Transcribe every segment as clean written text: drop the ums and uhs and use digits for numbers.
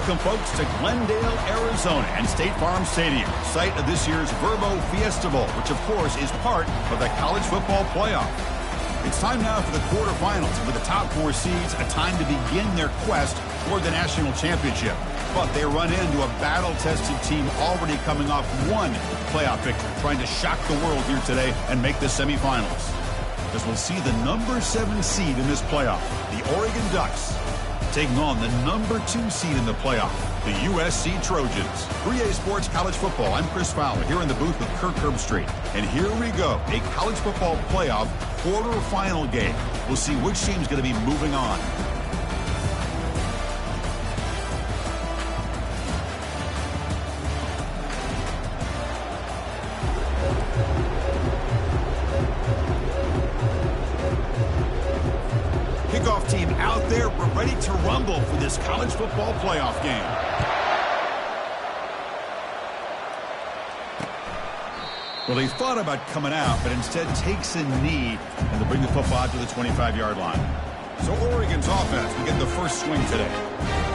Welcome, folks, to Glendale, Arizona and State Farm Stadium, site of this year's Verbo Fiesta Bowl, which, of course, is part of the college football playoff. It's time now for the quarterfinals, and with the top 4 seeds, a time to begin their quest toward the national championship. But they run into a battle-tested team already coming off one playoff victory, trying to shock the world here today and make the semifinals. As we'll see the number 7 seed in this playoff, the Oregon Ducks, taking on the number 2 seed in the playoff, the USC Trojans. 3A Sports College Football. I'm Chris Fowler here in the booth with Kirk Herbstreit. And here we go, a college football playoff quarterfinal game. We'll see which team's going to be moving on. Kickoff team out there. We're ready to rumble for this college football playoff game. Well, he thought about coming out, but instead takes a knee and to bring the football out to the 25-yard line. So Oregon's offense will get the first swing today.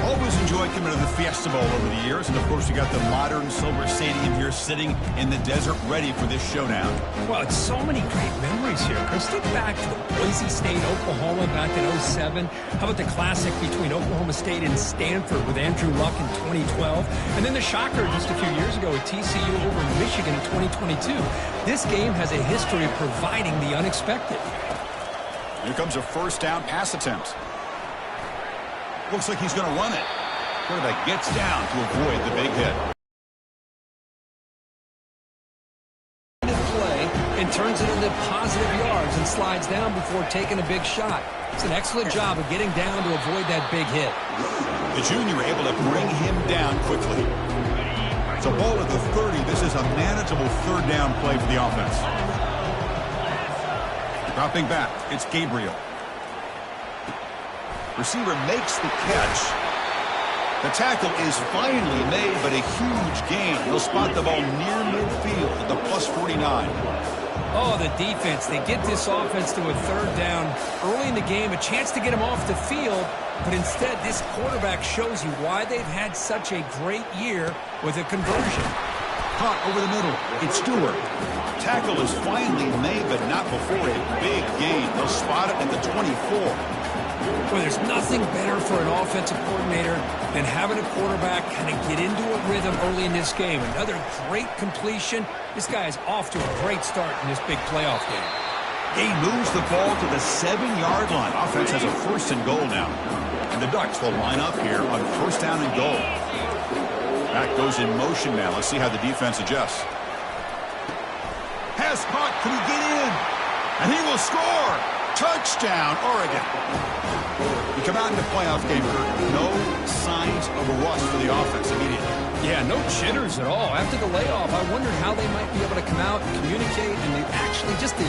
Always enjoyed coming to the Fiesta Bowl over the years, and of course you got the modern silver stadium here sitting in the desert ready for this showdown. Well, it's so many great memories here, Chris. Think back to Boise State, Oklahoma back in '07. How about the classic between Oklahoma State and Stanford with Andrew Luck in 2012? And then the shocker just a few years ago with TCU over Michigan in 2022. This game has a history of providing the unexpected. Here comes a first down pass attempt. Looks like he's going to run it. Quarterback gets down to avoid the big hit. Play and turns it into positive yards and slides down before taking a big shot. It's an excellent job of getting down to avoid that big hit. The junior able to bring him down quickly. So ball at the 30. This is a manageable third down play for the offense. Dropping back, it's Gabriel. Receiver makes the catch. The tackle is finally made, but a huge gain. He'll spot the ball near midfield at the +49. Oh, the defense. They get this offense to a third down early in the game, a chance to get him off the field, but instead this quarterback shows you why they've had such a great year with a conversion. Caught over the middle. It's Stewart. Tackle is finally made, but not before a big gain. They'll spot it at the 24. Well, there's nothing better for an offensive coordinator than having a quarterback kind of get into a rhythm early in this game. Another great completion. This guy is off to a great start in this big playoff game. He moves the ball to the 7-yard line. Offense has a first and goal now. And the Ducks will line up here on first down and goal. Back goes in motion now. Let's see how the defense adjusts. Pass caught. Can he get in? And he will score. Touchdown, Oregon. We come out in the playoff game, Kurt. No signs of a rust for the offense immediately. Yeah, no jitters at all. After the layoff, I wondered how they might be able to come out and communicate and actually just the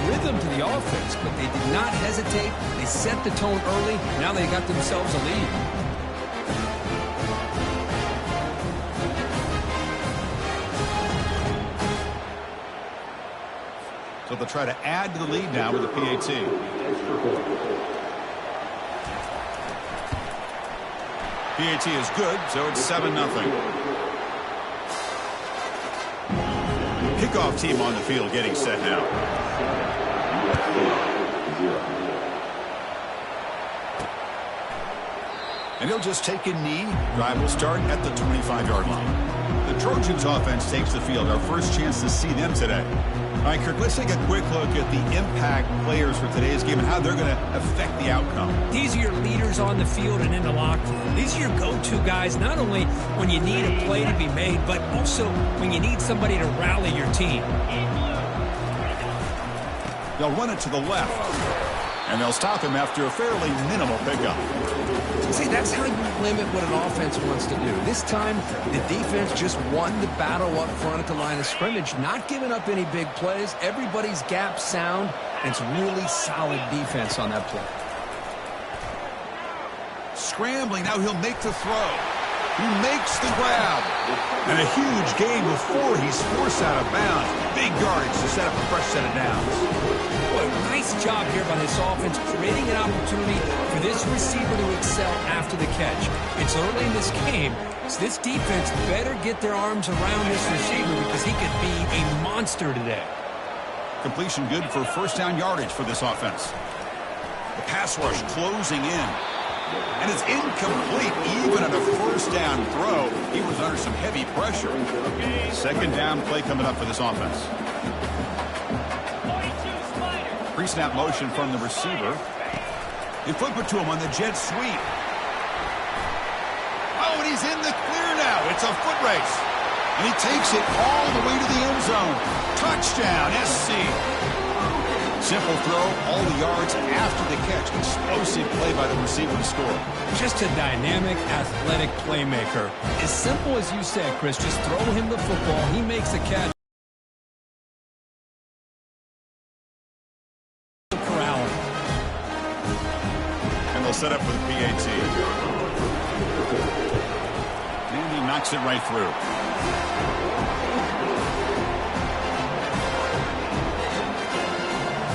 rhythm to the offense. But they did not hesitate. They set the tone early. Now they got themselves a lead. So they'll try to add to the lead now with the PAT. PAT is good, so it's 7-0. Kickoff team on the field getting set now. And he'll just take a knee. Drive will start at the 25-yard line. The Trojans offense takes the field. Our first chance to see them today. All right, Kirk, let's take a quick look at the impact players for today's game and how they're going to affect the outcome. These are your leaders on the field and in the locker room. These are your go-to guys, not only when you need a play to be made, but also when you need somebody to rally your team. They'll run it to the left, and they'll stop him after a fairly minimal pickup. See, that's how you limit what an offense wants to do. This time, the defense just won the battle up front at the line of scrimmage, not giving up any big plays. Everybody's gap sound, and it's really solid defense on that play. Scrambling, now he'll make the throw. He makes the grab. And a huge gain before he's forced out of bounds. Big yardage to set up a fresh set of downs. Boy, nice job here by this offense, creating an opportunity for this receiver to excel after the catch. It's early in this game, so this defense better get their arms around this receiver because he could be a monster today. Completion good for first down yardage for this offense. The pass rush closing in. And it's incomplete even on a first down throw. He was under some heavy pressure. Second down play coming up for this offense. Pre-snap motion from the receiver. They flip it to him on the jet sweep. Oh, and he's in the clear now. It's a foot race. And he takes it all the way to the end zone. Touchdown, SC. Simple throw, all the yards after the catch. Explosive play by the receiver to score. Just a dynamic, athletic playmaker. As simple as you said, Chris, just throw him the football. He makes the catch. Corral. And they'll set up for the PAT. And he knocks it right through.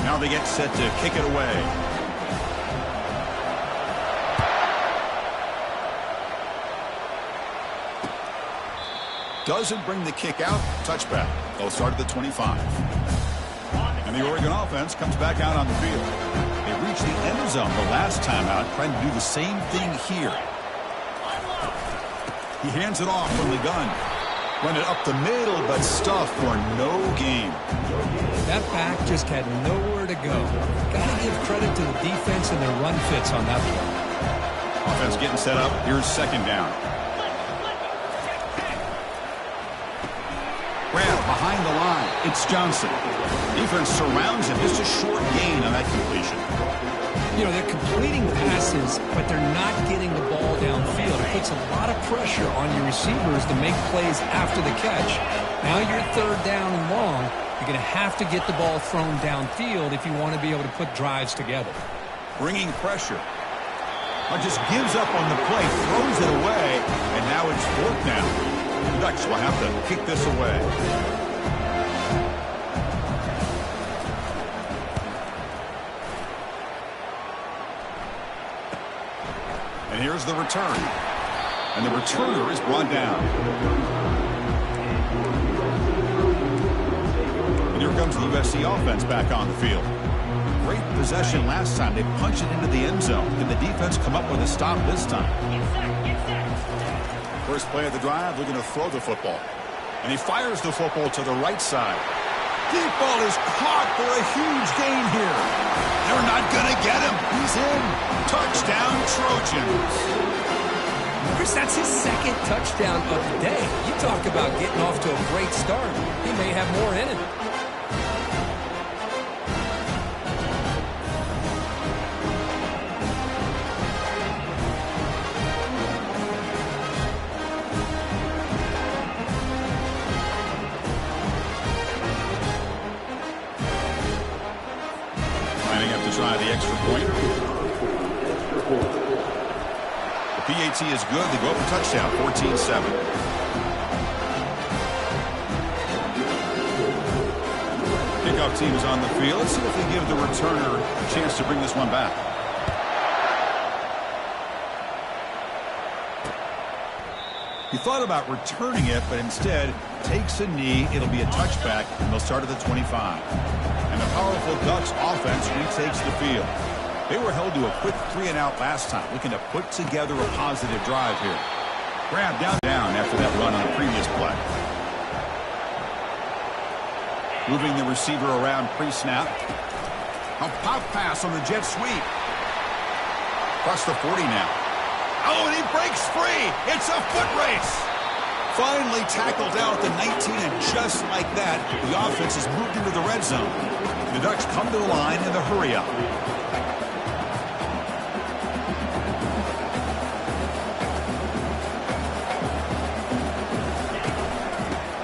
Now they get set to kick it away. Doesn't bring the kick out. Touchback. They'll start at the 25. And the Oregon offense comes back out on the field. They reached the end zone the last time out, trying to do the same thing here. He hands it off from the gun. Run it up the middle, but stuffed for no gain. That back just had nowhere to go. Got to give credit to the defense and their run fits on that play. Offense getting set up. Here's second down. Grab behind the line. It's Johnson. Defense surrounds him. Just a short gain on that completion. You know, they're completing passes, but they're not getting the ball downfield. It puts a lot of pressure on your receivers to make plays after the catch. Now you're third down and long. You're going to have to get the ball thrown downfield if you want to be able to put drives together. Bringing pressure. Just gives up on the play, throws it away, and now it's fourth down. The Ducks will have to kick this away. And here's the return. And the returner is brought down. And here comes the USC offense back on the field. Great possession last time. They punched it into the end zone. Can the defense come up with a stop this time? First play of the drive, looking to throw the football. And he fires the football to the right side. Deep ball is caught for a huge gain here. They're not going to get him. He's in. Touchdown, Trojans. Chris, that's his second touchdown of the day. You talk about getting off to a great start. He may have more in him. Try the extra point. The PAT is good. They go up a touchdown, 14-7. Kickoff team is on the field. Let's see if they give the returner a chance to bring this one back. He thought about returning it, but instead takes a knee. It'll be a touchback, and they'll start at the 25. And the powerful Ducks offense retakes the field. They were held to a quick 3-and-out last time, looking to put together a positive drive here. Grab down after that run on the previous play. Moving the receiver around pre-snap. A pop pass on the jet sweep. Across the 40 now. Oh, and he breaks free. It's a foot race. Finally tackled out at the 19, and just like that, the offense has moved into the red zone. The Ducks come to the line in the hurry-up.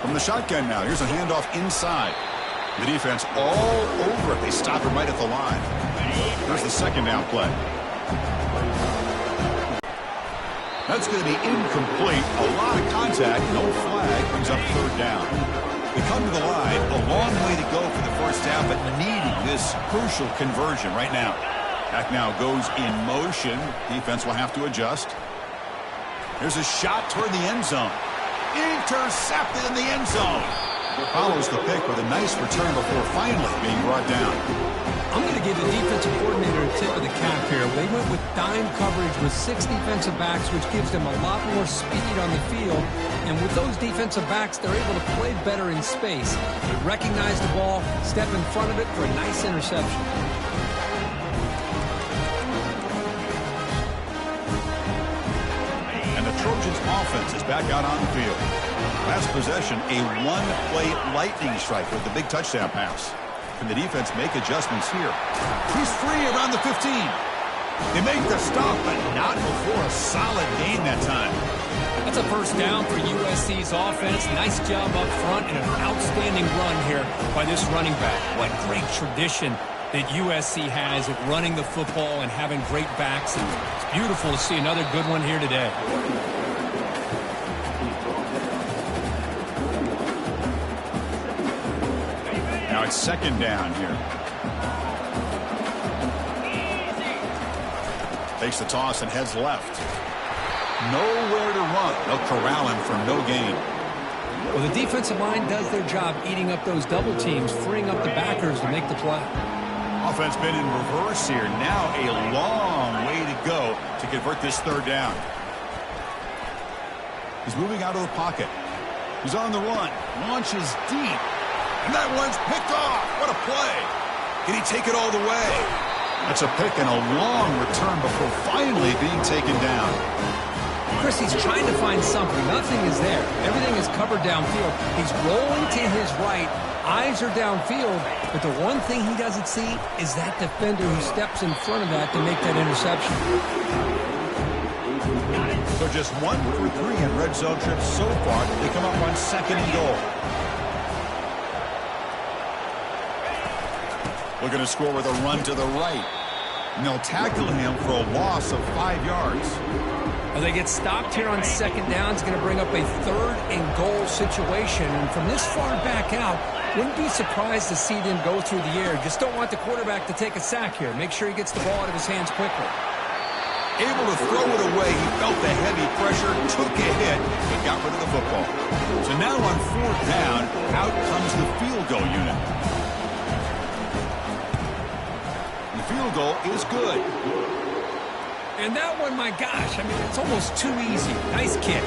From the shotgun now, here's a handoff inside. The defense all over it. They stop him right at the line. Here's the second down play. That's going to be incomplete. A lot of contact. No flag. Brings up third down. We come to the line. A long way to go for the first half, but needing this crucial conversion right now. Back now goes in motion. Defense will have to adjust. There's a shot toward the end zone. Intercepted in the end zone. Follows the pick with a nice return before finally being brought down. I'm going to give the defensive coordinator a tip of the cap here. They went with dime coverage with 6 defensive backs, which gives them a lot more speed on the field. And with those defensive backs, they're able to play better in space. They recognize the ball, step in front of it for a nice interception. And the Trojans' offense is back out on the field. Last possession, a one-play lightning strike with the big touchdown pass. Can the defense make adjustments here? He's free around the 15. They make the stop, but not before a solid gain that time. That's a first down for USC's offense. Nice job up front and an outstanding run here by this running back. What great tradition that USC has at running the football and having great backs. And it's beautiful to see another good one here today. Now it's second down here. Takes the toss and heads left. Nowhere to run. They'll corral him for no gain. Well, the defensive line does their job eating up those double teams, freeing up the backers to make the play. Offense been in reverse here. Now a long way to go to convert this third down. He's moving out of the pocket. He's on the run. Launches deep. And that one's picked off. What a play. Can he take it all the way? That's a pick and a long return before finally being taken down. Chris, he's trying to find something. Nothing is there. Everything is covered downfield. He's rolling to his right. Eyes are downfield. But the one thing he doesn't see is that defender who steps in front of that to make that interception. So just 1 for 3 in red zone trips so far. They come up on second and goal. Looking to score with a run to the right. And they'll tackle him for a loss of 5 yards. Well, they get stopped here on second down. It's going to bring up a third and goal situation. And from this far back out, wouldn't be surprised to see them go through the air. Just don't want the quarterback to take a sack here. Make sure he gets the ball out of his hands quickly. Able to throw it away. He felt the heavy pressure, took a hit, but got rid of the football. So now on fourth down, out comes the field goal unit. Field goal is good. And that one, my gosh, I mean, it's almost too easy. Nice kick.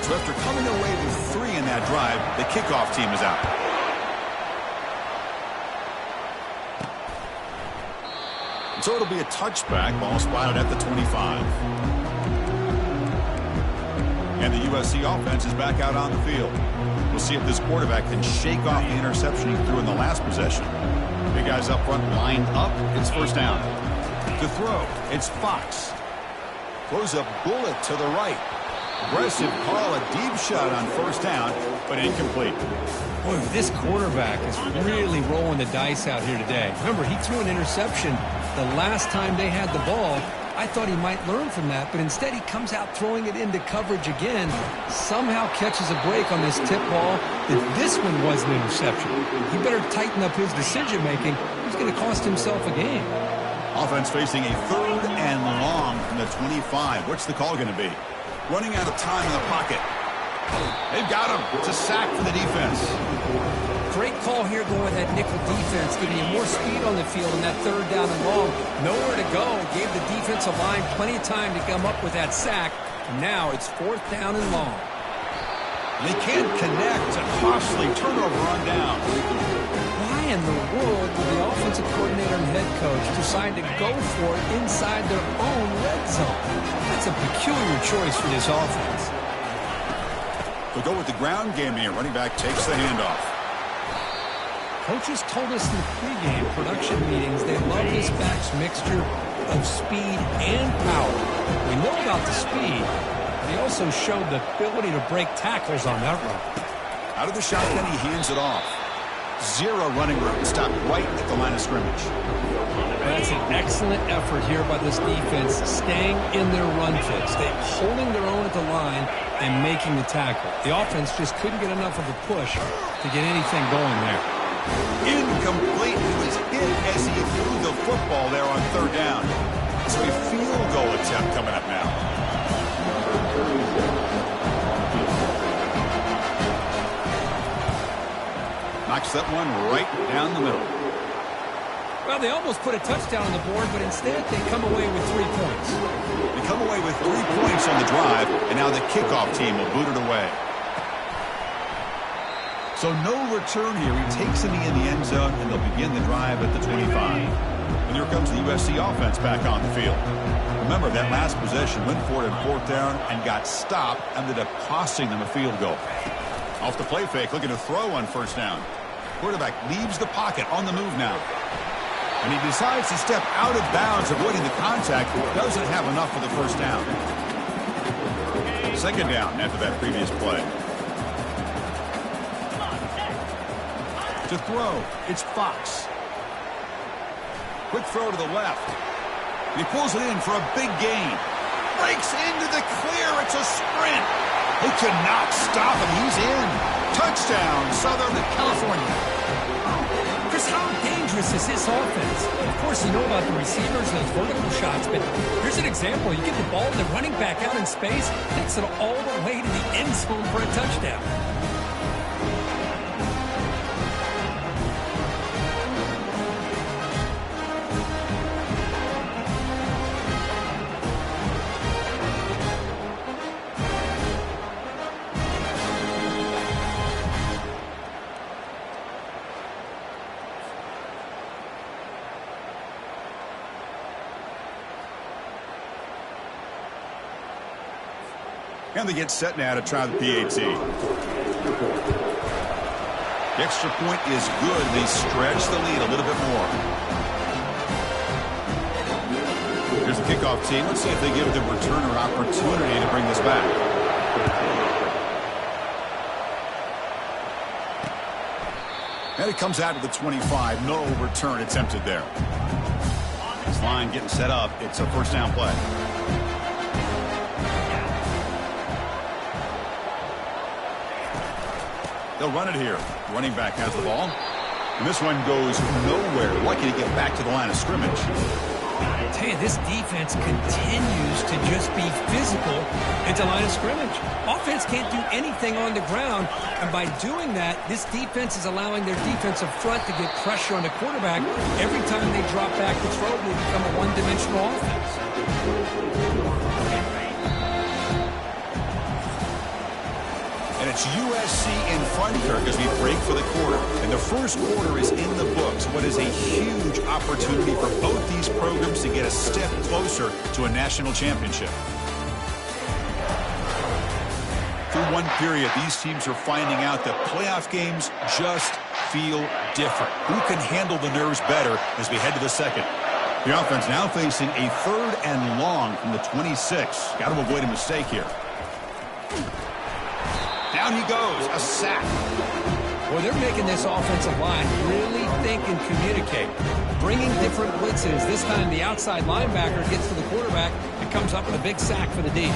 So after coming away with 3 in that drive, the kickoff team is out. And so it'll be a touchback, ball spotted at the 25. And the USC offense is back out on the field. We'll see if this quarterback can shake off the interception he threw in the last possession. Big guys up front lined up. It's first down. To throw, it's Fox. Throws a bullet to the right. Aggressive call, a deep shot on first down, but incomplete. Boy, this quarterback is really rolling the dice out here today. Remember, he threw an interception the last time they had the ball. I thought he might learn from that, but instead he comes out throwing it into coverage again. Somehow catches a break on this tip ball. If this one was an interception, he better tighten up his decision-making. He's going to cost himself a game. Offense facing a third and long from the 25. What's the call going to be? Running out of time in the pocket. They've got him. It's a sack for the defense. Great call here going with that nickel defense, giving you more speed on the field in that third down and long. Nowhere to go. Gave the defensive line plenty of time to come up with that sack. And now it's fourth down and long. They can't connect. A costly turnover on down. Why in the world did the offensive coordinator and head coach decide to go for it inside their own red zone? That's a peculiar choice for this offense. They'll go with the ground game here. Running back takes the handoff. Coaches told us in the pregame production meetings they love this back's mixture of speed and power. We know about the speed, but he also showed the ability to break tackles on that run. Out of the shotgun, he hands it off. Zero running room. Stopped right at the line of scrimmage. That's an excellent effort here by this defense, staying in their run fix. They're holding their own at the line and making the tackle. The offense just couldn't get enough of a push to get anything going there. Incomplete. He was hit as he threw the football there on third down. So a field goal attempt coming up now. Knocks that one right down the middle. Well, they almost put a touchdown on the board, but instead they come away with 3 points. They come away with 3 points on the drive, and now the kickoff team will boot it away. So no return here. He takes it in the end zone, and they'll begin the drive at the 25. And here comes the USC offense back on the field. Remember, that last possession went for it in fourth down and got stopped, ended up costing them a field goal. Off the play fake, looking to throw on first down. Quarterback leaves the pocket on the move now. And he decides to step out of bounds, avoiding the contact. Doesn't have enough for the first down. Second down after that previous play. To throw, it's Fox. Quick throw to the left. He pulls it in for a big gain. Breaks into the clear. It's a sprint. They cannot stop him. He's in. Touchdown, Southern California. Chris, how dangerous is this offense? Of course, you know about the receivers and those vertical shots, but here's an example. You get the ball, the running back out in space, takes it all the way to the end zone for a touchdown. And they get set now to try the PAT. The extra point is good. They stretch the lead a little bit more. Here's the kickoff team. Let's see if they give the returner opportunity to bring this back. And it comes out to the 25. No return attempted there. This line getting set up. It's a first down play. They'll run it here. Running back has the ball. And this one goes nowhere. Lucky to get back to the line of scrimmage. I tell you, this defense continues to just be physical at the line of scrimmage. Offense can't do anything on the ground. And by doing that, this defense is allowing their defensive front to get pressure on the quarterback. Every time they drop back to throw, they become a one-dimensional offense. And it's USC in front here as we break for the quarter. And the first quarter is in the books. What is a huge opportunity for both these programs to get a step closer to a national championship. Through one period, these teams are finding out that playoff games just feel different. Who can handle the nerves better as we head to the second? The offense now facing a 3rd and long from the 26. Got to avoid a mistake here. Down he goes, a sack. Well, they're making this offensive line really think and communicate. Bringing different blitzes. This time the outside linebacker gets to the quarterback and comes up with a big sack for the D.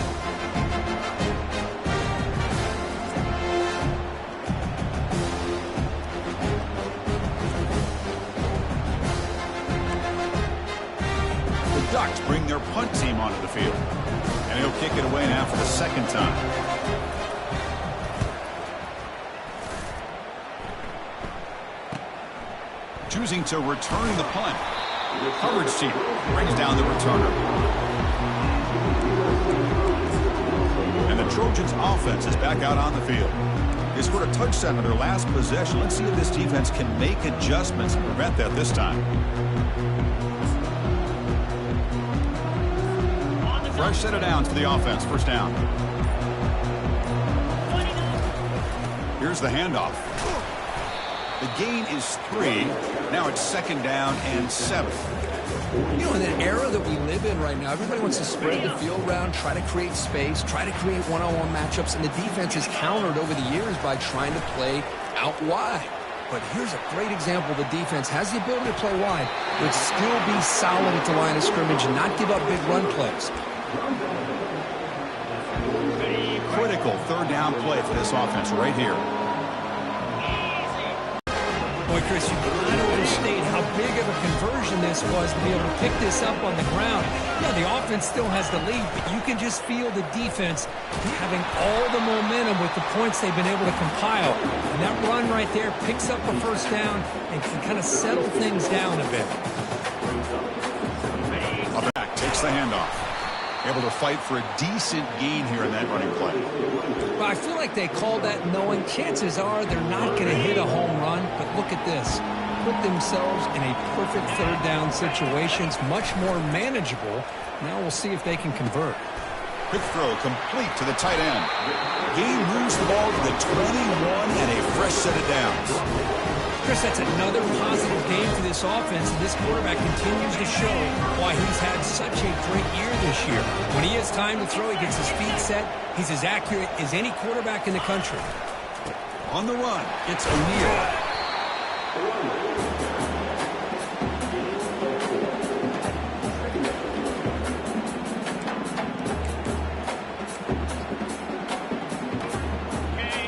The Ducks bring their punt team onto the field. And he'll kick it away now for the second time. Choosing to return the punt. The coverage team brings down the returner. And the Trojans offense is back out on the field. They scored a touchdown on their last possession. Let's see if this defense can make adjustments and prevent that this time. Fresh set of downs for the offense. First down. Here's the handoff. The gain is 3. Now it's second down and 7. You know, in the era that we live in right now, everybody wants to spread the field around, try to create space, try to create one-on-one matchups, and the defense is countered over the years by trying to play out wide. but here's a great example. The defense has the ability to play wide, but still be solid at the line of scrimmage and not give up big run plays. Critical third down play for this offense right here. Boy, Chris, you cannot overstate how big of a conversion this was to be able to pick this up on the ground. Yeah, the offense still has the lead, but you can just feel the defense having all the momentum with the points they've been able to compile. And that run right there picks up a first down and can kind of settle things down a bit. Back takes the handoff. Able to fight for a decent gain here in that running play. Well, I feel like they called that knowing chances are they're not going to hit a home run, but look at this. Put themselves in a perfect third down situation. It's much more manageable. Now we'll see if they can convert. Quick throw complete to the tight end. Gain moves the ball to the 21 and a fresh set of downs. Chris, that's another positive game for this offense, and this quarterback continues to show why he's had such a great year this year. When he has time to throw, he gets his feet set. He's as accurate as any quarterback in the country. On the run, it's O'Neal.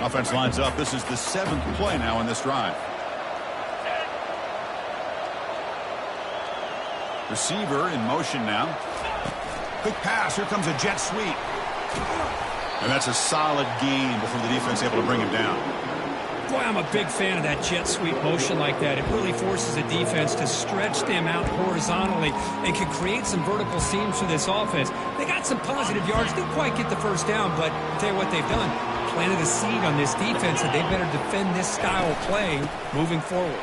Offense lines up. This is the 7th play now in this drive. Receiver in motion now. Quick pass. Here comes a jet sweep. And that's a solid gain before the defense able to bring him down. Boy, I'm a big fan of that jet sweep motion like that. It really forces the defense to stretch them out horizontally and can create some vertical seams for this offense. They got some positive yards. Didn't quite get the first down, but I'll tell you what they've done. Planted a seed on this defense, and they better defend this style of play moving forward.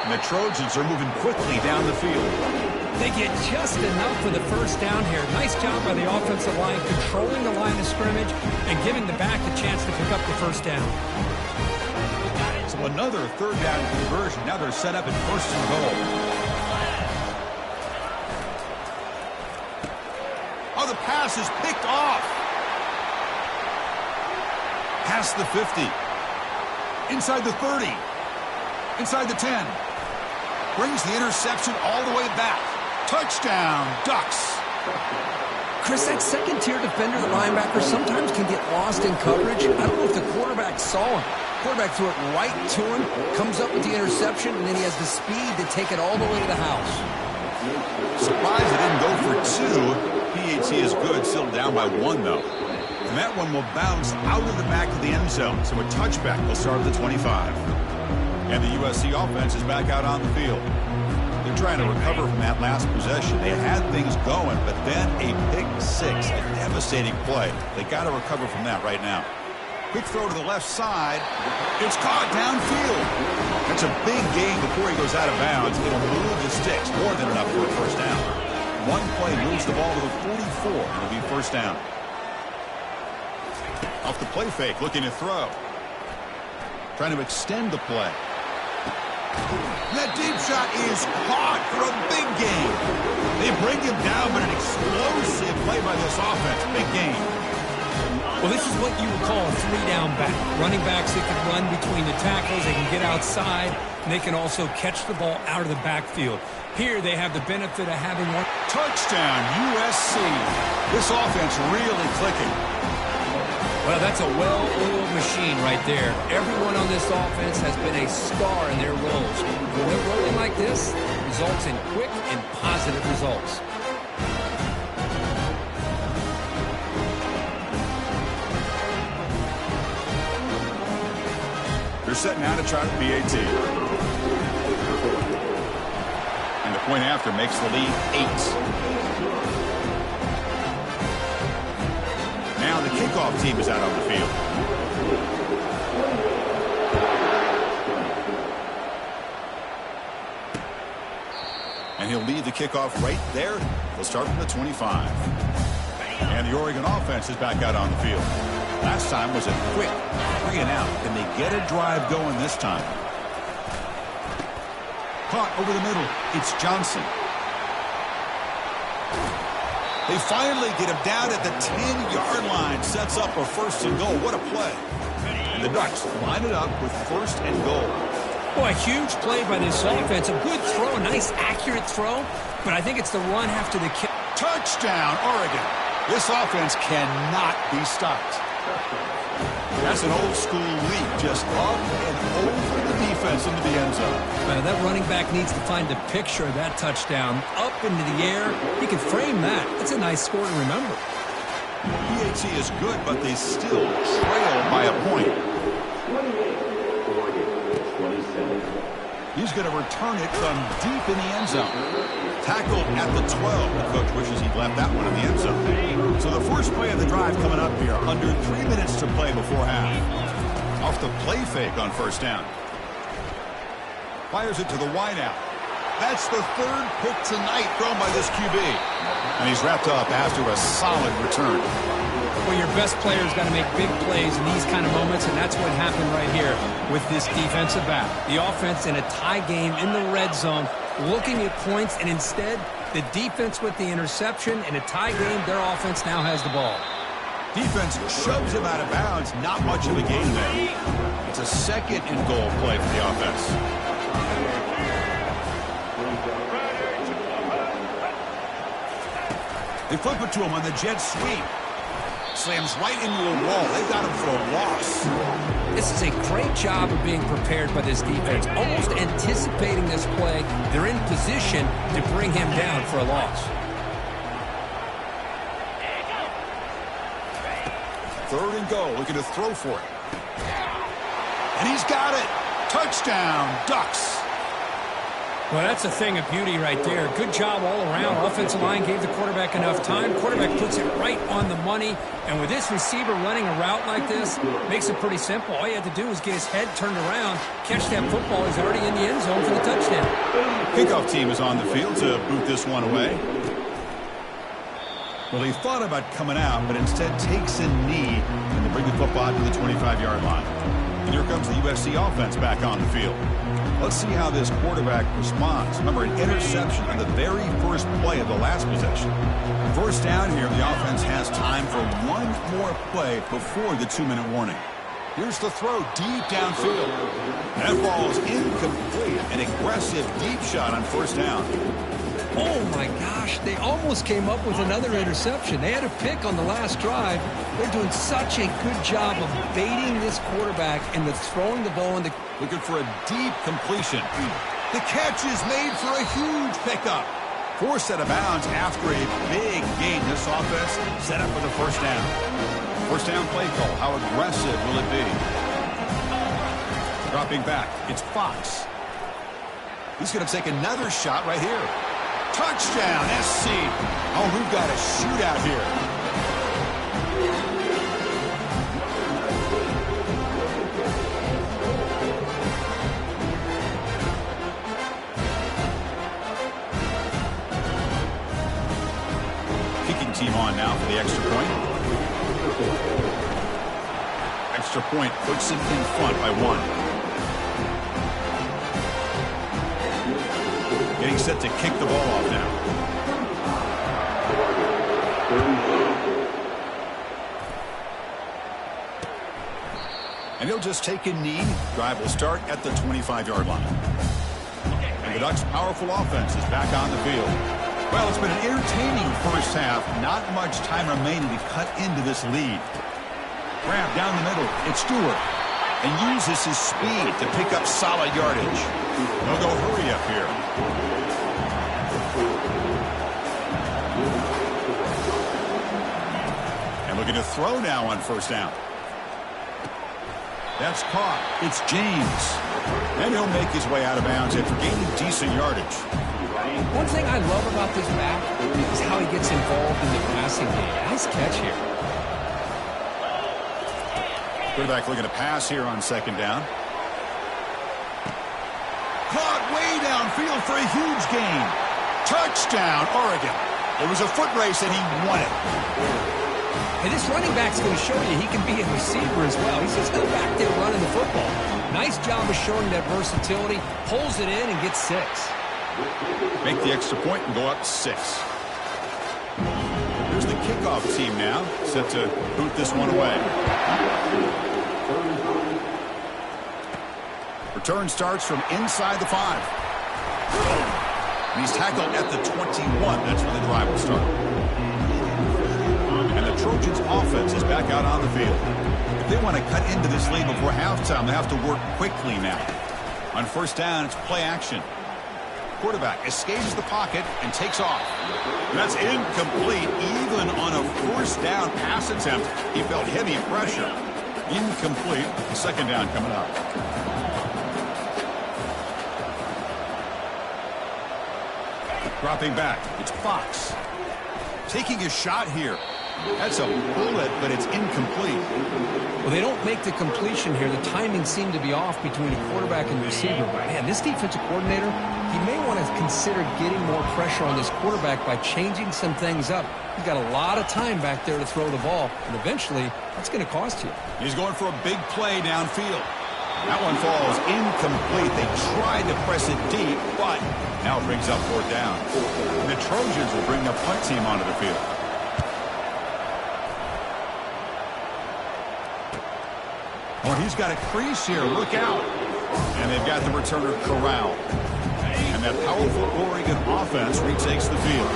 And the Trojans are moving quickly down the field. They get just enough for the first down here. Nice job by the offensive line, controlling the line of scrimmage and giving the back a chance to pick up the first down. So another third down conversion. Now they're set up at first and goal. Oh, the pass is picked off. Past the 50. Inside the 30. Inside the 10. Brings the interception all the way back. Touchdown, Ducks. Chris, that second-tier defender, the linebacker, sometimes can get lost in coverage. I don't know if the quarterback saw him. Quarterback threw it right to him, comes up with the interception, and then he has the speed to take it all the way to the house. Surprised it didn't go for 2. PAT is good, still down by 1, though. And that one will bounce out of the back of the end zone. So a touchback will start at the 25. And the USC offense is back out on the field. They're trying to recover from that last possession. They had things going, but then a pick 6, a devastating play. They got to recover from that right now. Quick throw to the left side. It's caught downfield. That's a big gain before he goes out of bounds. It'll move the sticks, more than enough for a first down. One play moves the ball to the 44. It'll be first down. Off the play fake, looking to throw. Trying to extend the play. That deep shot is caught for a big gain. They bring him down, but an explosive play by this offense. Big gain. Well, this is what you would call a 3-down back. Running backs that can run between the tackles, they can get outside, and they can also catch the ball out of the backfield. Here they have the benefit of having one. Touchdown, USC. This offense really clicking. Well, that's a well-oiled machine right there. Everyone on this offense has been a star in their roles. When they're rolling like this, it results in quick and positive results. They're setting out to try the PAT. And the point after makes the lead 8. Now the kickoff team is out on the field. And he'll lead the kickoff right there. They'll start from the 25. And the Oregon offense is back out on the field. Last time was a quick 3 and out. Can they get a drive going this time? Caught over the middle. It's Johnson. They finally get him down at the 10-yard line. Sets up a first and goal. What a play. And The Ducks line it up with 1st and goal. Boy, a huge play by this offense. A good throw, a nice accurate throw, but I think it's the run after the kick. Touchdown, Oregon. This offense cannot be stopped. That's an old-school leap, just up and over the defense into the end zone. That running back needs to find the picture of that touchdown. Up into the air. He can frame that. That's a nice score to remember. PAT is good, but they still trail by a point. He's going to return it from deep in the end zone. Tackled at the 12. The coach wishes he'd left that one in the end zone. So the first play of the drive coming up here. Under 3 minutes to play before half. Off the play fake on 1st down. Fires it to the wideout. That's the 3rd pick tonight thrown by this QB. And he's wrapped up after a solid return. Well, your best player's got to make big plays in these kind of moments, and that's what happened right here with this defensive back. The offense in a tie game in the red zone, looking at points, and instead, the defense with the interception. In a tie game, their offense now has the ball. Defense shoves him out of bounds. Not much of a gain there. It's a 2nd and goal play for the offense. They flip it to him on the jet sweep. Slams right into a wall. They've got him for a loss. This is a great job of being prepared by this defense. Almost anticipating this play. They're in position to bring him down for a loss. 3rd and goal. Looking to throw for it. And he's got it. Touchdown, Ducks. Well, that's a thing of beauty right there. Good job all around. Offensive line gave the quarterback enough time. Quarterback puts it right on the money. And with this receiver running a route like this, makes it pretty simple. All you had to do was get his head turned around, catch that football. He's already in the end zone for the touchdown. Kickoff team is on the field to boot this one away. Well, he thought about coming out, but instead takes a knee and they bring the football to the 25-yard line. And here comes the USC offense back on the field. Let's see how this quarterback responds. Remember, an interception on the very first play of the last possession. 1st down here, the offense has time for one more play before the 2-minute warning. Here's the throw deep downfield. That ball is incomplete. An aggressive deep shot on 1st down. Oh, my gosh. They almost came up with another interception. They had a pick on the last drive. They're doing such a good job of baiting this quarterback and throwing the ball in the... Looking for a deep completion. The catch is made for a huge pickup. Forced out of bounds after a big gain. This offense set up for the 1st down. 1st down play call. How aggressive will it be? Dropping back. It's Fox. He's going to take another shot right here. Touchdown, SC. Oh, we've got a shootout here. Kicking team on now for the extra point. Extra point puts them in front by 1. Getting set to kick the ball off now. And he'll just take a knee. Drive will start at the 25-yard line. And the Ducks' powerful offense is back on the field. Well, it's been an entertaining first half. Not much time remaining to cut into this lead. Grab down the middle. It's Stewart. And uses his speed to pick up solid yardage. They'll go hurry up here. And looking to throw now on 1st down. That's caught. It's James. And he'll make his way out of bounds after gaining decent yardage. One thing I love about this back is how he gets involved in the passing game. Nice catch here. Quarterback looking to pass here on 2nd down. Caught way downfield for a huge gain. Touchdown, Oregon. It was a foot race and he won it. Hey, this running back's going to show you he can be a receiver as well. He's just still back there running the football. Nice job of showing that versatility. Pulls it in and gets 6. Make the extra point and go up 6. Here's the kickoff team now, set to boot this one away. Return starts from inside the 5. And he's tackled at the 21. That's where the drive will start. And the Trojans offense is back out on the field. If they want to cut into this lead before halftime, they have to work quickly now. On first down, it's play action. Quarterback escapes the pocket and takes off. That's incomplete. Even on a first down pass attempt, he felt heavy pressure. Incomplete. Second down coming up. Dropping back, it's Fox. Taking a shot here. That's a bullet, but it's incomplete. Well, they don't make the completion here. The timing seemed to be off between the quarterback and the receiver. But, man, this defensive coordinator, he may want to consider getting more pressure on this quarterback by changing some things up. He's got a lot of time back there to throw the ball, and eventually that's going to cost you. He's going for a big play downfield. That one falls incomplete. They tried to press it deep, but now it brings up fourth down. And the Trojans will bring the punt team onto the field. Oh, he's got a crease here. Look out. And they've got the returner corralled. And that powerful Oregon offense retakes the field.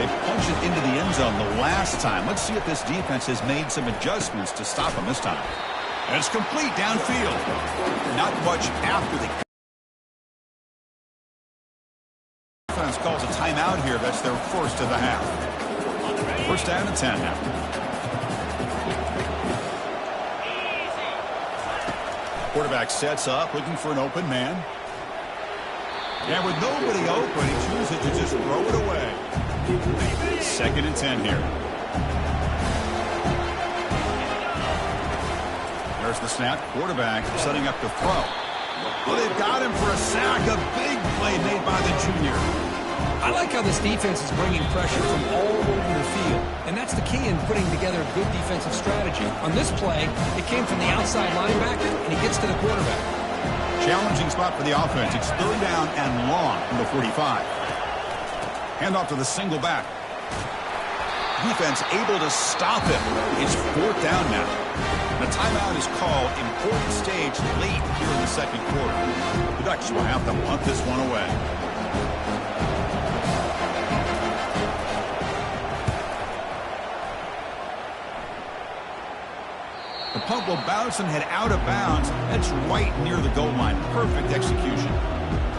They punched it into the end zone the last time. Let's see if this defense has made some adjustments to stop them this time. And it's complete downfield. Not much after the defense calls a timeout here. That's their first of the half. First down and 10 now. Quarterback sets up, looking for an open man. And with nobody open, he chooses to just throw it away. Second and 10 here. There's the snap. Quarterback setting up the throw. Oh, they've got him for a sack. A big play made by the junior. I like how this defense is bringing pressure from all over the field, and that's the key in putting together a good defensive strategy. On this play, it came from the outside linebacker, and he gets to the quarterback. Challenging spot for the offense. It's third down and long from the 45. Hand off to the single back. Defense able to stop him. It's fourth down now. The timeout is called. Important stage late here in the second quarter. The Ducks will have to punt this one away. The punt will bounce and head out of bounds. That's right near the goal line. Perfect execution.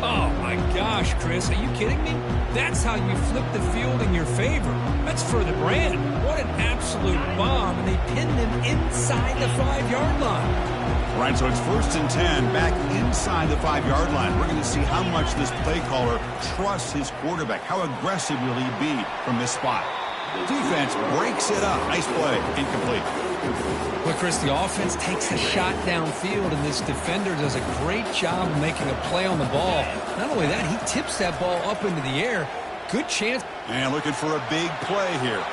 Oh, my gosh, Chris. Are you kidding me? That's how you flip the field in your favor. That's for the brand. What an absolute bomb. And they pinned him inside the 5-yard line. Right, so it's first and 10 back inside the 5-yard line. We're going to see how much this play caller trusts his quarterback. How aggressive will he be from this spot? Defense breaks it up. Nice play. Incomplete. Well, Chris, the offense takes a shot downfield, and this defender does a great job of making a play on the ball. Not only that, he tips that ball up into the air. Good chance. And looking for a big play here.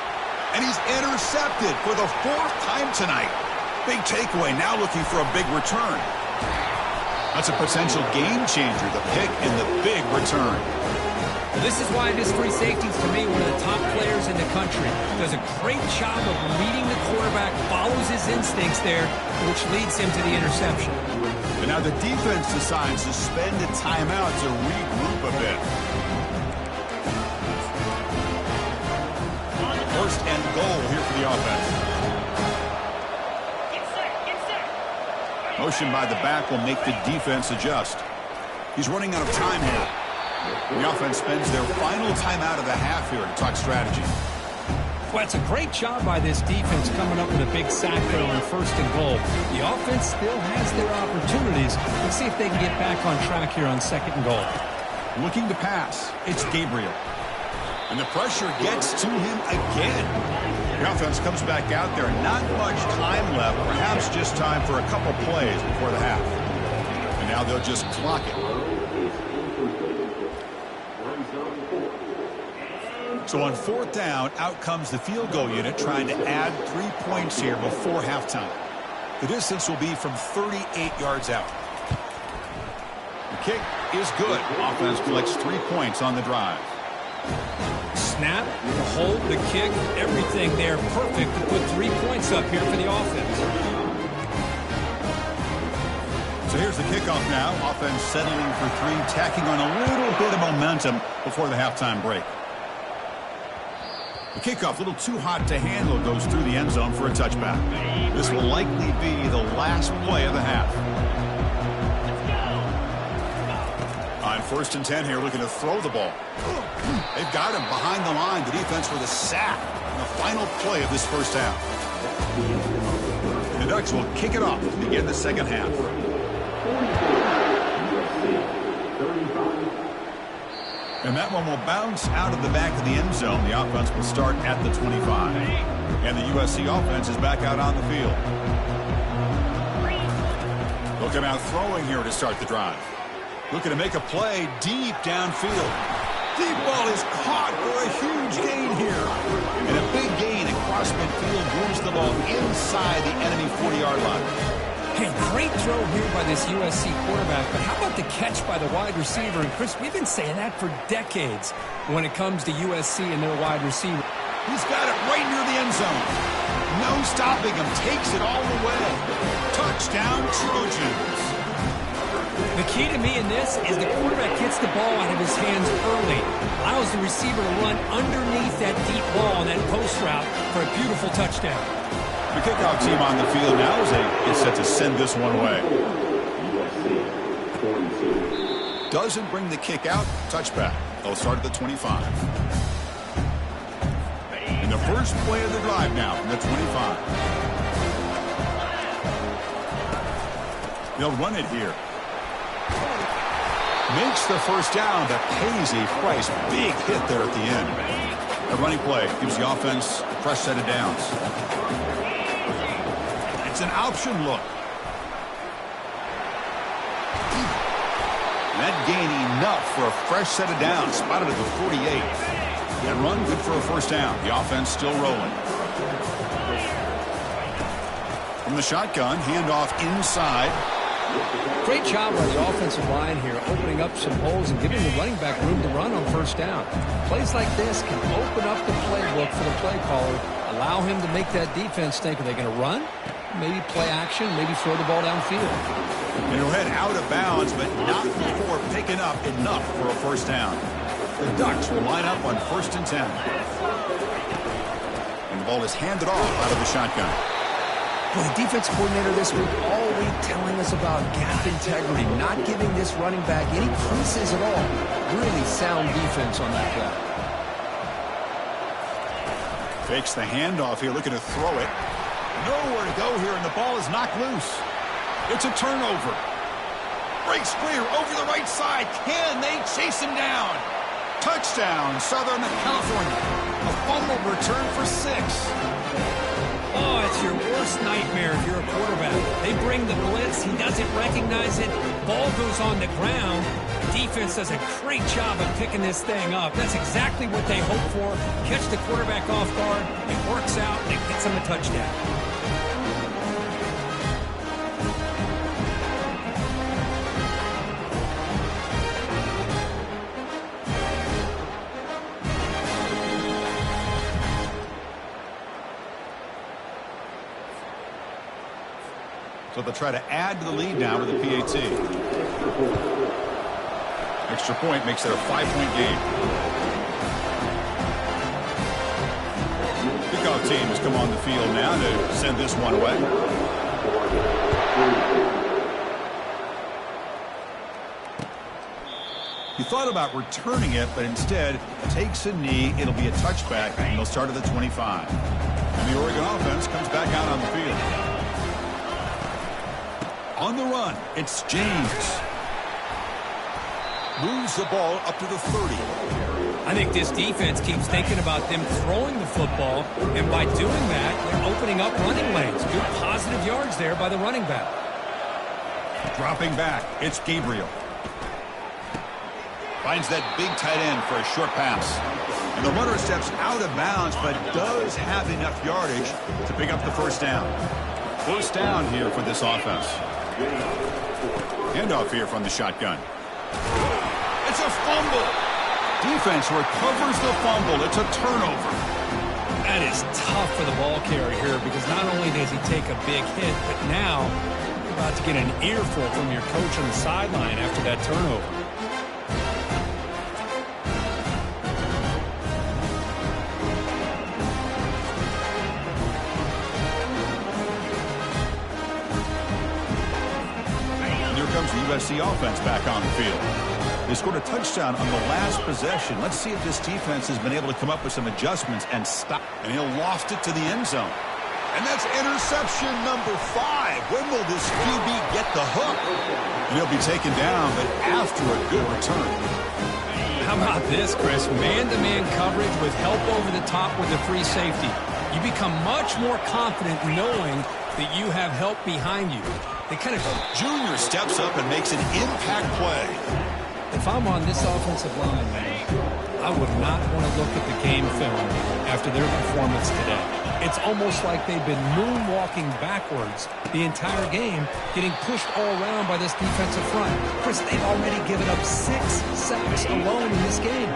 And he's intercepted for the 4th time tonight. Big takeaway, now looking for a big return. That's a potential game changer, the pick and the big return. Well, this is why this free safety is, to me, one of the top players in the country. Does a great job of reading the quarterback, follows his instincts there, which leads him to the interception. But now the defense decides to spend a timeout to regroup a bit. First and goal here for the offense. Motion by the back will make the defense adjust. He's running out of time here. The offense spends their final timeout of the half here to talk strategy. Well, it's a great job by this defense coming up with a big sack there on first and goal. The offense still has their opportunities. Let's see if they can get back on track here on second and goal. Looking to pass. It's Gabriel. And the pressure gets to him again. The offense comes back out there. Not much time left. Perhaps just time for a couple plays before the half. And now they'll just clock it. So on fourth down, out comes the field goal unit trying to add 3 points here before halftime. The distance will be from 38 yards out. The kick is good. Offense collects 3 points on the drive. Snap, the hold, the kick, everything there perfect to put 3 points up here for the offense. So here's the kickoff now. Offense settling for three, tacking on a little bit of momentum before the halftime break. The kickoff, a little too hot to handle, goes through the end zone for a touchback. This will likely be the last play of the half. On 1st and 10 here, looking to throw the ball. They've got him behind the line. The defense with a sack on the final play of this first half. The Ducks will kick it off to begin the second half. And that one will bounce out of the back of the end zone. The offense will start at the 25. And the USC offense is back out on the field. They'll come out throwing here to start the drive. Looking to make a play deep downfield. Deep ball is caught for a huge gain here. And a big gain across midfield moves the ball inside the enemy 40-yard line. Hey, great throw here by this USC quarterback, but how about the catch by the wide receiver? And Chris, we've been saying that for decades when it comes to USC and their wide receiver. He's got it right near the end zone. No stopping him. Takes it all the way. Touchdown, Trojans. The key to me in this is the quarterback gets the ball out of his hands early, allows the receiver to run underneath that deep ball on that post route for a beautiful touchdown. The kickoff team on the field now as they get set to send this one away. Doesn't bring the kick out. Touchback. They'll start at the 25. And the first play of the drive now from the 25. They'll run it here. Makes the first down, but pays a price. Big hit there at the end. A running play gives the offense a fresh set of downs. It's an option look. That gain enough for a fresh set of downs. Spotted at the 48. That run good for a first down. The offense still rolling. From the shotgun, handoff inside. Great job by the offensive line here, opening up some holes and giving the running back room to run on first down. Plays like this can open up the playbook for the play caller, allow him to make that defense think, are they going to run? Maybe play action, maybe throw the ball downfield. And he'll head out of bounds, but not before picking up enough for a first down. The Ducks will line up on 1st and 10. And the ball is handed off out of the shotgun. Well, the defense coordinator this week all week telling us about gap integrity, not giving this running back any creases at all. Really sound defense on that guy. Fakes the handoff here, looking to throw it. Nowhere to go here, and the ball is knocked loose. It's a turnover. Breaks clear over the right side. Can they chase him down? Touchdown, Southern California. A fumble return for 6. Oh, it's your worst nightmare if you're a quarterback. They bring the blitz. He doesn't recognize it. Ball goes on the ground. Defense does a great job of picking this thing up. That's exactly what they hope for. Catch the quarterback off guard. It works out, and it gets him a touchdown. So they'll try to add to the lead now with a PAT. Extra point makes it a 5-point game. Kickoff team has come on the field now to send this one away. He thought about returning it, but instead takes a knee. It'll be a touchback, and they'll start at the 25. And the Oregon offense comes back out on the field. On the run, it's James. Moves the ball up to the 30. I think this defense keeps thinking about them throwing the football, and by doing that, they're opening up running lanes. Good positive yards there by the running back. Dropping back, it's Gabriel. Finds that big tight end for a short pass. And the runner steps out of bounds, but does have enough yardage to pick up the first down. First down here for this offense. Handoff here from the shotgun. It's a fumble. Defense recovers the fumble. It's a turnover. That is tough for the ball carrier here because not only does he take a big hit, but now about to get an earful from your coach on the sideline after that turnover. And here comes the USC offense back on the field. They scored a touchdown on the last possession. Let's see if this defense has been able to come up with some adjustments and stop. And he'll loft it to the end zone. And that's interception number 5. When will this QB get the hook? And he'll be taken down, but after a good return. How about this, Chris? Man-to-man coverage with help over the top with the free safety. You become much more confident knowing that you have help behind you. They kind of... Junior steps up and makes an impact play. If I'm on this offensive line, man, I would not want to look at the game film after their performance today. It's almost like they've been moonwalking backwards the entire game, getting pushed all around by this defensive front. Chris, they've already given up 6 sacks alone in this game.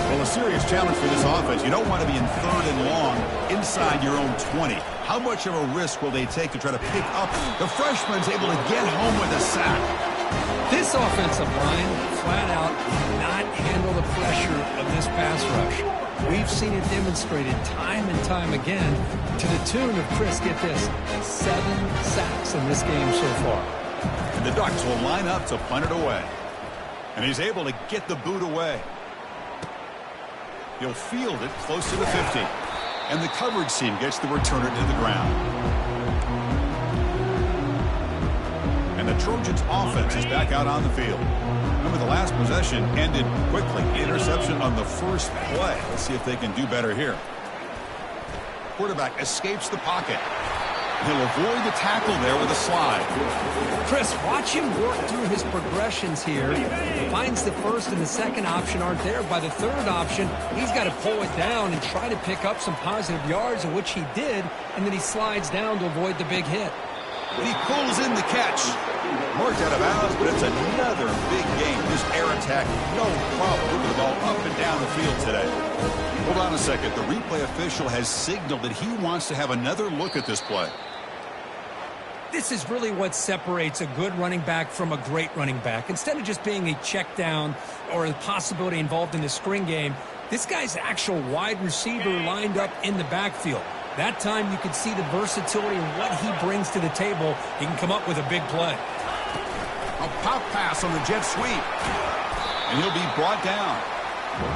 Well, a serious challenge for this offense. You don't want to be in 3rd and long inside your own 20. How much of a risk will they take to try to pick up? The freshman's able to get home with a sack. This offensive line, flat out, cannot handle the pressure of this pass rush. We've seen it demonstrated time and time again to the tune of, Chris, get this, 7 sacks in this game so far. And the Ducks will line up to punt it away. And he's able to get the boot away. He'll field it close to the 50. And the coverage team gets the returner to the ground. And the Trojans offense is back out on the field. Remember, the last possession ended quickly. Interception on the first play. Let's see if they can do better here. Quarterback escapes the pocket. He'll avoid the tackle there with a slide. Chris, watch him work through his progressions here. Finds the first and the second option aren't there. By the third option, he's got to pull it down and try to pick up some positive yards, of which he did, and then he slides down to avoid the big hit. And he pulls in the catch. Marked out of bounds, but it's another big game. This air attack, no problem moving the ball up and down the field today. Hold on a second. The replay official has signaled that he wants to have another look at this play. This is really what separates a good running back from a great running back. Instead of just being a check down or a possibility involved in the screen game, this guy's actual wide receiver lined up in the backfield. That time you could see the versatility and what he brings to the table. He can come up with a big play. A pop pass on the jet sweep. And he'll be brought down.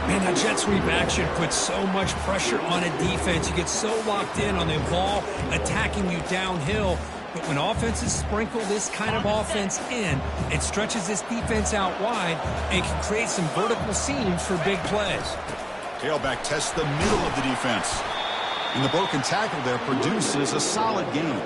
Man, that jet sweep action puts so much pressure on a defense. You get so locked in on the ball attacking you downhill. But when offenses sprinkle this kind of offense in, it stretches this defense out wide and can create some vertical seams for big plays. Tailback tests the middle of the defense. And the broken tackle there produces a solid gain.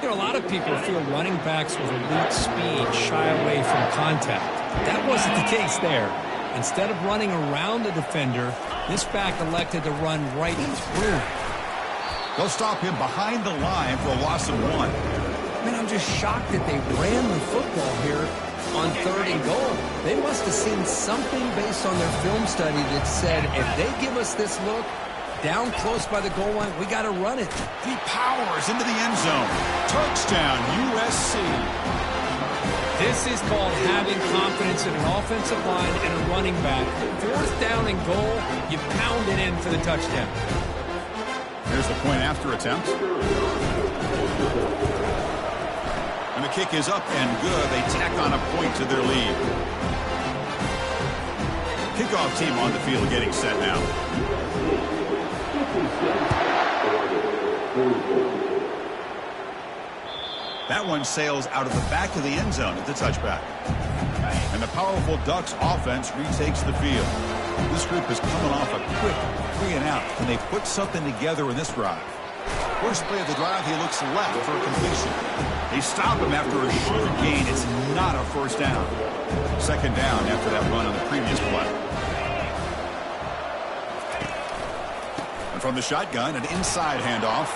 You know, a lot of people feel running backs with elite speed shy away from contact. That wasn't the case there. Instead of running around the defender, this back elected to run right through. They'll stop him behind the line for a loss of 1. Man, I'm just shocked that they ran the football here on 3rd and goal. They must have seen something based on their film study that said, if they give us this look, down close by the goal line, we got to run it. He powers into the end zone. Touchdown, USC. This is called having confidence in an offensive line and a running back. 4th down and goal, you pound it in for the touchdown. Here's the point after attempt. And the kick is up and good. They tack on a point to their lead. Kickoff team on the field getting set now. That one sails out of the back of the end zone at the touchback. And the powerful Ducks offense retakes the field. This group is coming off a quick 3 and out. Can they put something together in this drive? First play of the drive, he looks left for a completion. They stop him after a short gain. It's not a first down. 2nd down after that run on the previous play. And from the shotgun, an inside handoff.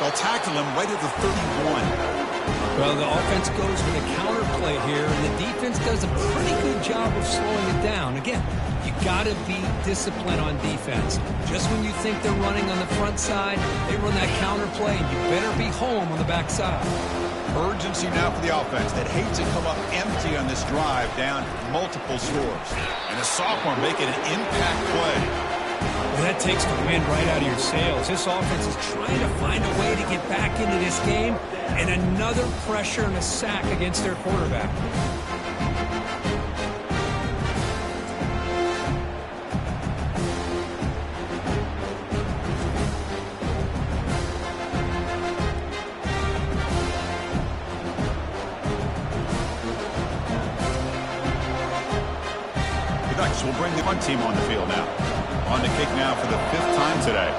They'll tackle him right at the 31. Well, the offense goes with a counter play here, and the defense does a pretty good job of slowing it down. Again, you got to be disciplined on defense. Just when you think they're running on the front side, they run that counter play, and you better be home on the back side. Urgency now for the offense that hates to come up empty on this drive, down multiple scores. And the sophomore making an impact play. Well, that takes the wind right out of your sails. This offense is trying to find a way to get back into this game, and another pressure and a sack against their quarterback. The Ducks will bring the one team on the field now. On the kick now for the 5th time today.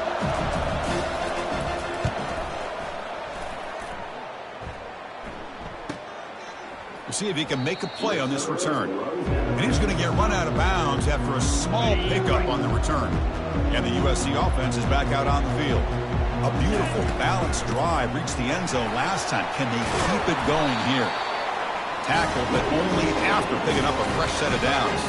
We'll see if he can make a play on this return. And he's going to get run out of bounds after a small pickup on the return. And the USC offense is back out on the field. A beautiful, balanced drive reached the end zone last time. Can they keep it going here? Tackle, but only after picking up a fresh set of downs.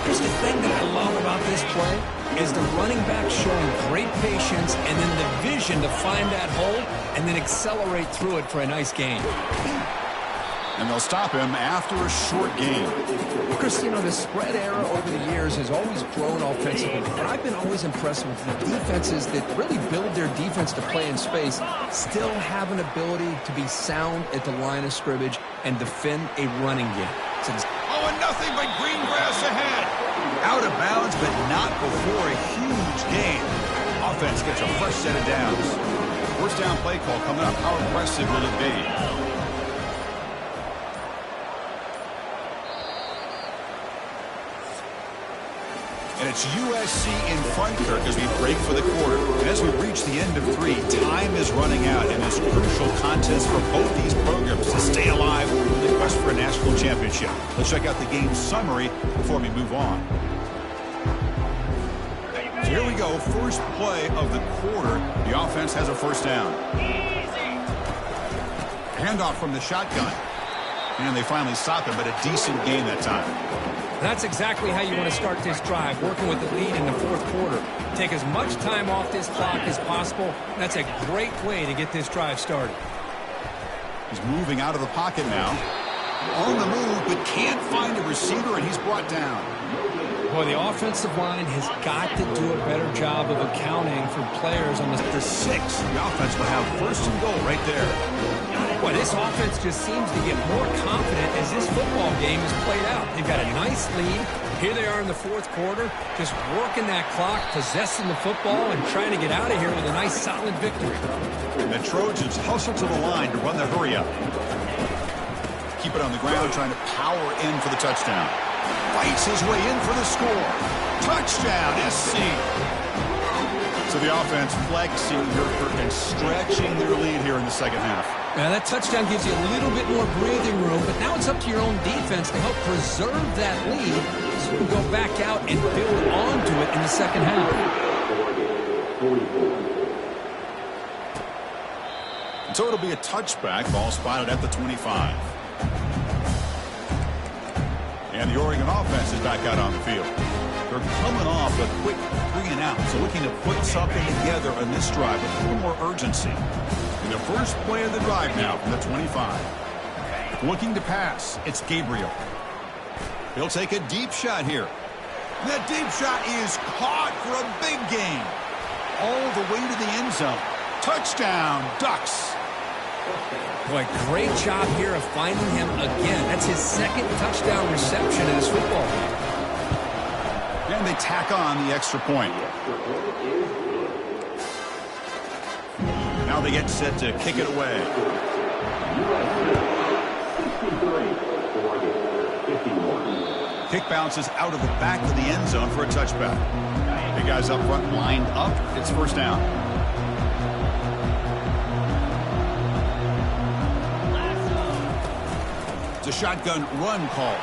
Here's the thing that I love about this play is the running back showing great patience and then the vision to find that hole and then accelerate through it for a nice gain. And they'll stop him after a short gain. Chris, you know, the spread era over the years has always grown offensively, but I've been always impressed with the defenses that really build their defense to play in space, still have an ability to be sound at the line of scrimmage and defend a running game. Oh, and nothing but green grass ahead. Out of bounds, but not before a huge gain. Offense gets a fresh set of downs. First down play call coming up. How impressive will it be? And it's USC in front, Kirk, as we break for the quarter. And as we reach the end of 3, time is running out in this crucial contest for both these programs to stay alive in the quest for a national championship. Let's check out the game summary before we move on. So here we go, first play of the quarter. The offense has a first down. Handoff from the shotgun. And they finally stop him, but a decent gain that time. That's exactly how you want to start this drive, working with the lead in the 4th quarter. Take as much time off this clock as possible. That's a great way to get this drive started. He's moving out of the pocket now. On the move, but can't find a receiver, and he's brought down. Boy, the offensive line has got to do a better job of accounting for players on the 6. The offense will have first and goal right there. Boy, this offense just seems to get more confident as this football game is played out. They've got a nice lead. Here they are in the 4th quarter, just working that clock, possessing the football, and trying to get out of here with a nice, solid victory. And the Trojans hustle to the line to run the hurry up. Keep it on the ground, trying to power in for the touchdown. Fights his way in for the score. Touchdown, SC. So the offense flexing and stretching their lead here in the second half. Now that touchdown gives you a little bit more breathing room, but now it's up to your own defense to help preserve that lead so you can go back out and build onto it in the second half. And so it'll be a touchback, ball spotted at the 25. And the Oregon offense is back out on the field. They're coming off a quick 3 and out, so looking to put something together on this drive with a little more urgency. In the first play of the drive now from the 25. Looking to pass, it's Gabriel. He'll take a deep shot here. And that deep shot is caught for a big gain. All the way to the end zone. Touchdown, Ducks. Boy, great job here of finding him again. That's his 2nd touchdown reception in this football game. And they tack on the extra point. Now they get set to kick it away. Kick bounces out of the back of the end zone for a touchback. Big guys up front lined up. It's first down. It's a shotgun run call.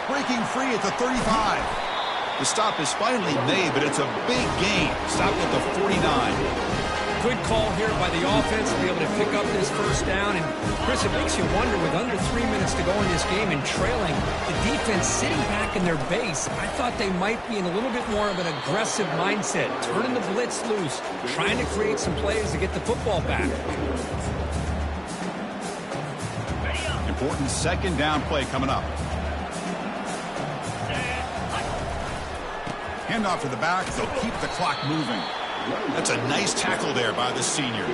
Breaking free at the 35. The stop is finally made, but it's a big gain. Stopped at the 49. good call here by the offense to be able to pick up this first down. And, Chris, it makes you wonder, with under 3 minutes to go in this game and trailing, the defense sitting back in their base, I thought they might be in a little bit more of an aggressive mindset, turning the blitz loose, trying to create some plays to get the football back. Important second down play coming up. Handoff to the back. They'll keep the clock moving. That's a nice tackle there by the senior.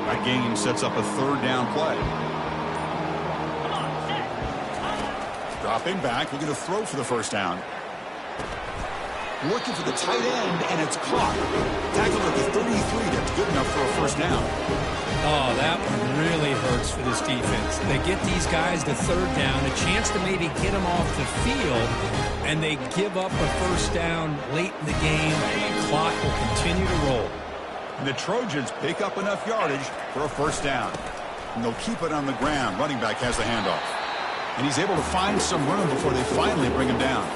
That gain sets up a third down play. Dropping back, looking to throw for the first down. Looking for the tight end, and it's caught. Tackled at the 33. That's good enough for a first down. Oh, that one really hurts for this defense. They get these guys the third down, a chance to maybe get them off the field, and they give up a first down late in the game, and the clock will continue to roll. And the Trojans pick up enough yardage for a first down. And they'll keep it on the ground. Running back has the handoff. And he's able to find some room before they finally bring him down.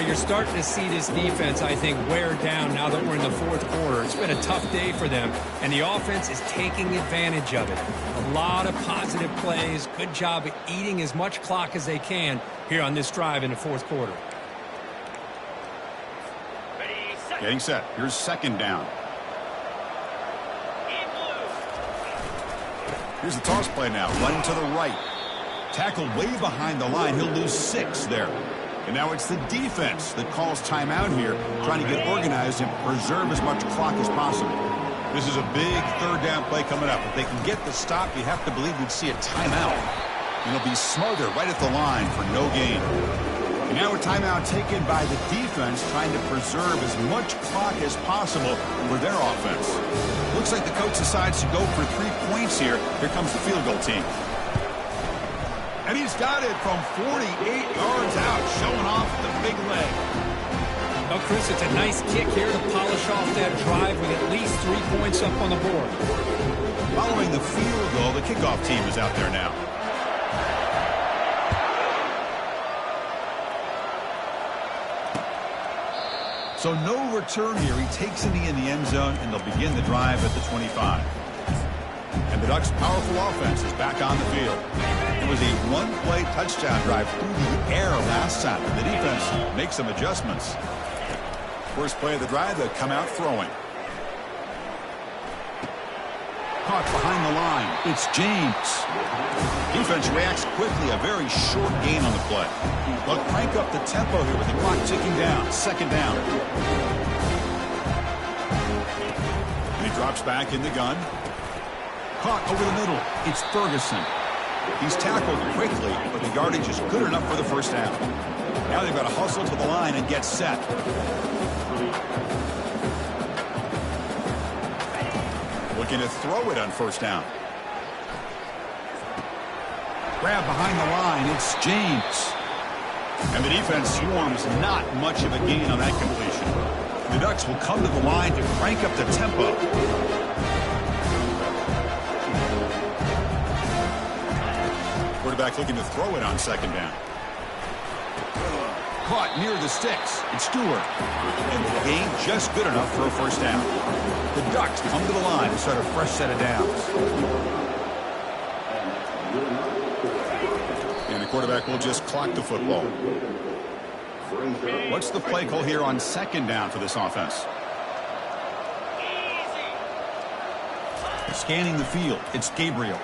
You're starting to see this defense, I think, wear down now that we're in the fourth quarter. It's been a tough day for them, and the offense is taking advantage of it. A lot of positive plays. Good job of eating as much clock as they can here on this drive in the fourth quarter. Getting set. Here's second down. Here's the toss play now. Running to the right. Tackled way behind the line. He'll lose 6 there. And now it's the defense that calls timeout here, trying to get organized and preserve as much clock as possible. This is a big third down play coming up. If they can get the stop, you have to believe we'd see a timeout. And it'll be Smother right at the line for no gain. And now a timeout taken by the defense, trying to preserve as much clock as possible for their offense. Looks like the coach decides to go for 3 points here. Here comes the field goal team. And he's got it from 48 yards out, showing off the big leg. Well, Chris, it's a nice kick here to polish off that drive with at least 3 points up on the board. Following the field goal, the kickoff team is out there now. So no return here. He takes a knee in the end zone, and they'll begin the drive at the 25. And the Ducks' powerful offense is back on the field. It was a one-play touchdown drive through the air last time. The defense makes some adjustments. First play of the drive, they'll come out throwing. Caught behind the line. It's James. Defense reacts quickly. A very short gain on the play. They'll crank up the tempo here with the clock ticking down. Second down. And he drops back in the gun. Caught over the middle. It's Ferguson. He's tackled quickly, but the yardage is good enough for the first down. Now they've got to hustle to the line and get set. Looking to throw it on first down. Grab behind the line. It's James. And the defense swarms. Not much of a gain on that completion. The Ducks will come to the line to crank up the tempo. Quarterback looking to throw it on second down. Caught near the sticks. It's Stewart. And the gain just good enough for a first down. The Ducks come to the line to start a fresh set of downs. And the quarterback will just clock the football. What's the play call here on second down for this offense? Scanning the field. It's Gabriel.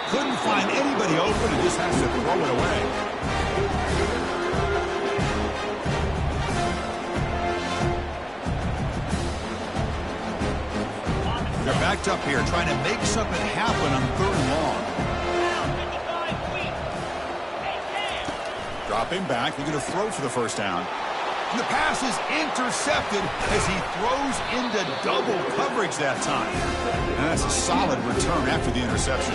Couldn't find anybody open and just has to throw it away. They're backed up here trying to make something happen on third and long. Dropping back, looking to throw for the first down. And the pass is intercepted as he throws into double coverage that time. And that's a solid return after the interception.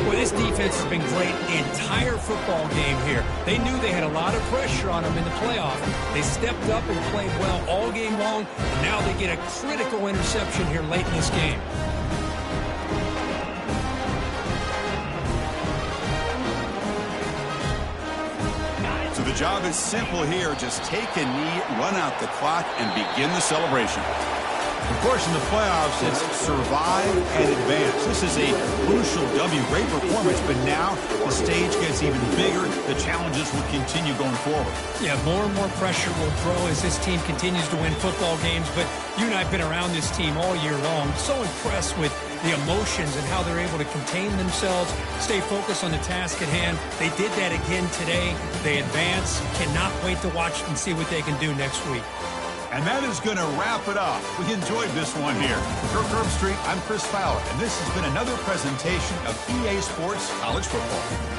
Well, this defense has been great the entire football game here. They knew they had a lot of pressure on them in the playoff. They stepped up and played well all game long, and now they get a critical interception here late in this game. So the job is simple here. Just take a knee, run out the clock, and begin the celebration. Of course, in the playoffs, it's survive and advance. This is a crucial W. Great performance, but now the stage gets even bigger. The challenges will continue going forward. Yeah, more and more pressure will grow as this team continues to win football games, but you and I have been around this team all year long. So impressed with the emotions and how they're able to contain themselves, stay focused on the task at hand. They did that again today. They advance. Cannot wait to watch and see what they can do next week. And that is going to wrap it up. We enjoyed this one here. For Kirk Street, I'm Chris Fowler, and this has been another presentation of EA Sports College Football.